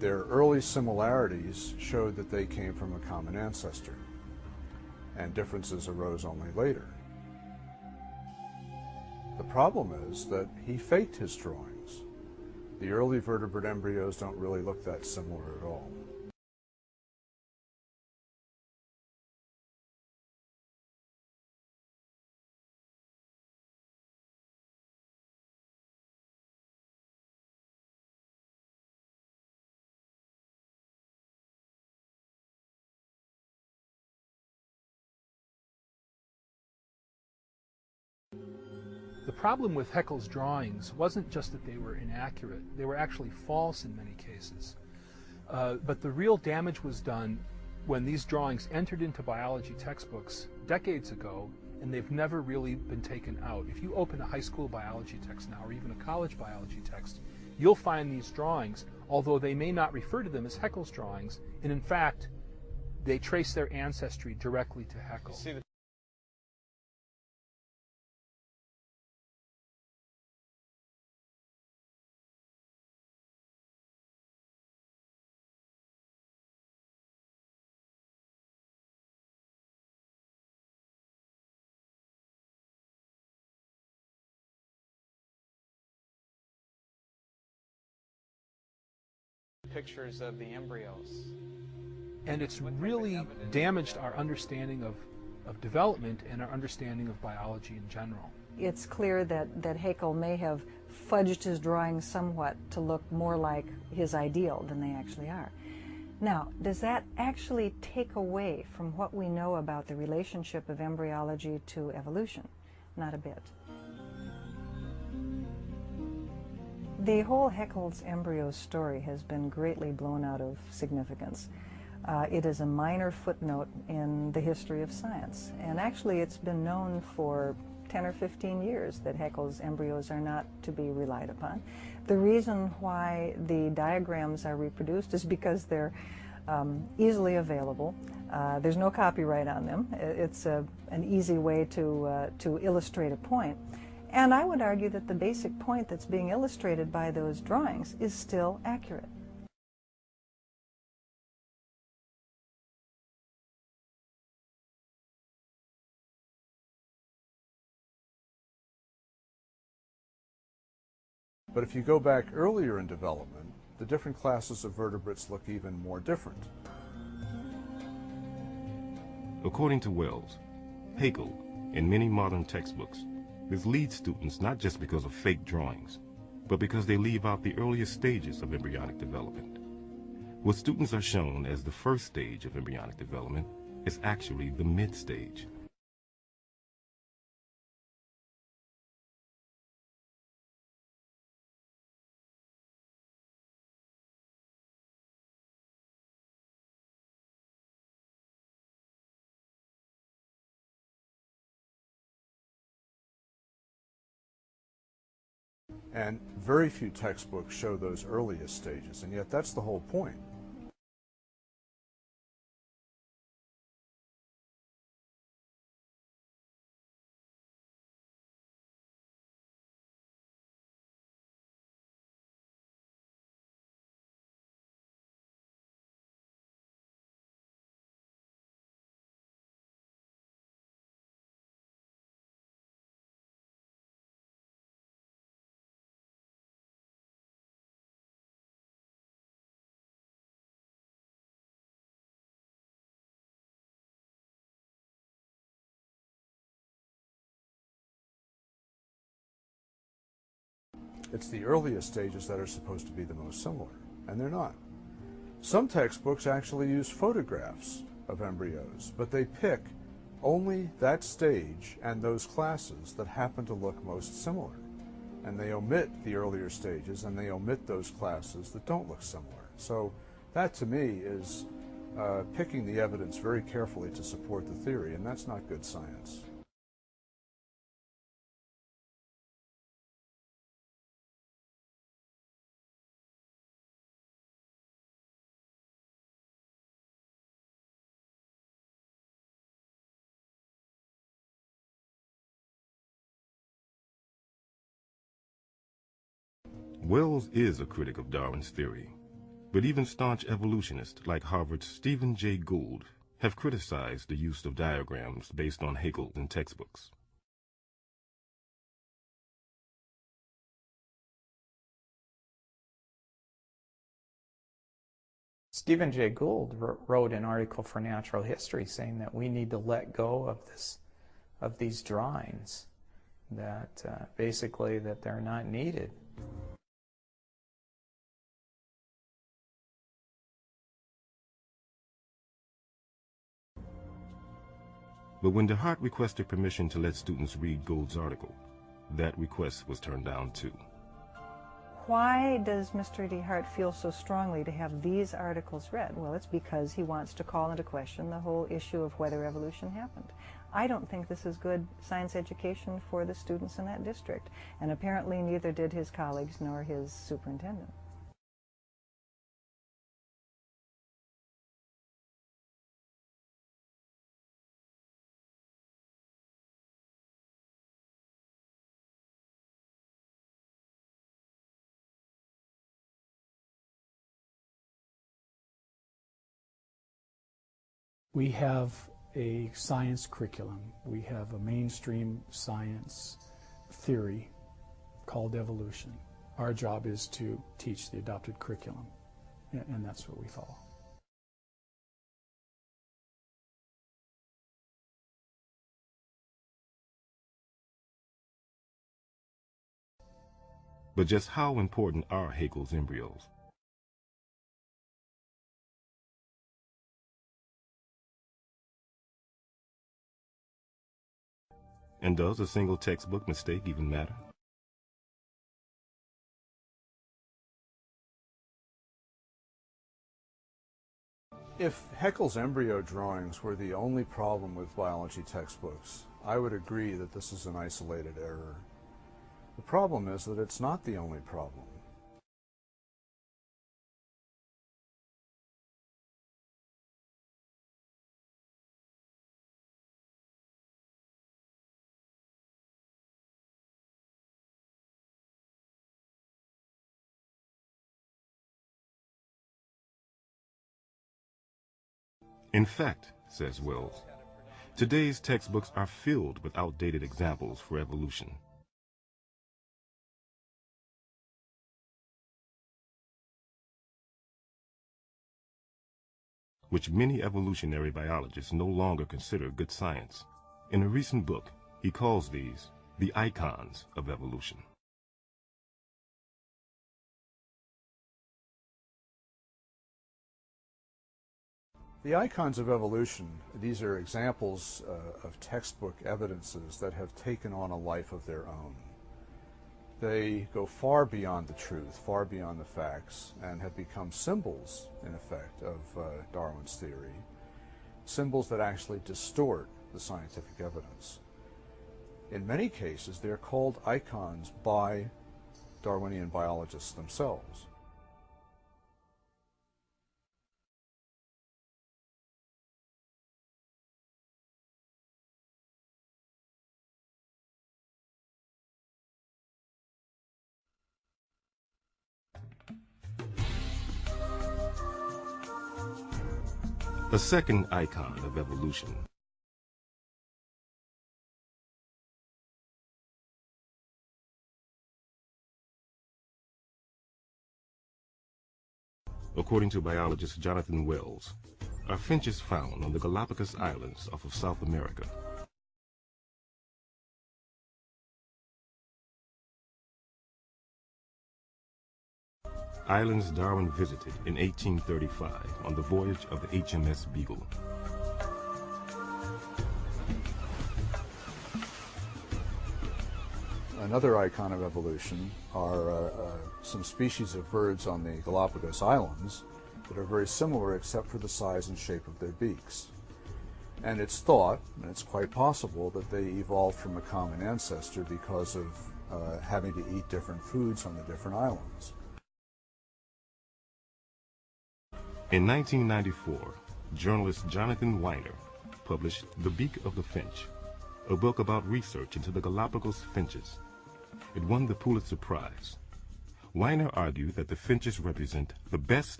their early similarities showed that they came from a common ancestor, and differences arose only later. The problem is that he faked his drawings. The early vertebrate embryos don't really look that similar at all. The problem with Haeckel's drawings wasn't just that they were inaccurate, they were actually false in many cases. But the real damage was done when these drawings entered into biology textbooks decades ago, and they've never really been taken out. If you open a high school biology text now, or even a college biology text, you'll find these drawings, although they may not refer to them as Haeckel's drawings, and in fact, they trace their ancestry directly to Haeckel. Pictures of the embryos. And it's really damaged our understanding of development and our understanding of biology in general. It's clear that Haeckel may have fudged his drawings somewhat to look more like his ideal than they actually are. Now, does that actually take away from what we know about the relationship of embryology to evolution? Not a bit. The whole Haeckel's embryo story has been greatly blown out of significance. It is a minor footnote in the history of science, and actually it's been known for 10 or 15 years that Haeckel's embryos are not to be relied upon. The reason why the diagrams are reproduced is because they're easily available. There's no copyright on them. It's an easy way to illustrate a point. And I would argue that the basic point that's being illustrated by those drawings is still accurate. But if you go back earlier in development, the different classes of vertebrates look even more different. According to Wells, Haeckel, in many modern textbooks, misleads students not just because of fake drawings, but because they leave out the earliest stages of embryonic development. What students are shown as the first stage of embryonic development is actually the mid-stage. And very few textbooks show those earliest stages, and yet that's the whole point. It's the earliest stages that are supposed to be the most similar, and they're not. Some textbooks actually use photographs of embryos, but they pick only that stage and those classes that happen to look most similar. And they omit the earlier stages, and they omit those classes that don't look similar. So that, to me, is picking the evidence very carefully to support the theory, and that's not good science. Wells is a critic of Darwin's theory, But even staunch evolutionists like Harvard's Stephen Jay Gould have criticized the use of diagrams based on Haeckel in textbooks. Stephen Jay Gould wrote an article for Natural History saying that we need to let go of these drawings, that basically that they're not needed. But when DeHart requested permission to let students read Gould's article, that request was turned down too. Why does Mr. DeHart feel so strongly to have these articles read? Well, it's because he wants to call into question the whole issue of whether evolution happened. I don't think this is good science education for the students in that district, and apparently neither did his colleagues nor his superintendent. We have a science curriculum. We have a mainstream science theory called evolution. Our job is to teach the adopted curriculum, and that's what we follow. But just how important are Haeckel's embryos? And does a single textbook mistake even matter? If Haeckel's embryo drawings were the only problem with biology textbooks, I would agree that this is an isolated error. The problem is that it's not the only problem. In fact, says Wells, today's textbooks are filled with outdated examples for evolution. Which many evolutionary biologists no longer consider good science. In a recent book, he calls these the icons of evolution. The icons of evolution, these are examples of textbook evidences that have taken on a life of their own. They go far beyond the truth, far beyond the facts, and have become symbols, in effect, of Darwin's theory, symbols that actually distort the scientific evidence. In many cases, they're called icons by Darwinian biologists themselves. A second icon of evolution. According to biologist Jonathan Wells, are finches found on the Galapagos Islands off of South America. Islands Darwin visited in 1835 on the voyage of the HMS Beagle. Another icon of evolution are some species of birds on the Galapagos Islands that are very similar except for the size and shape of their beaks. And it's thought, and it's quite possible, that they evolved from a common ancestor because of having to eat different foods on the different islands. In 1994, journalist Jonathan Weiner published The Beak of the Finch, a book about research into the Galapagos finches. It won the Pulitzer Prize. Weiner argued that the finches represent the best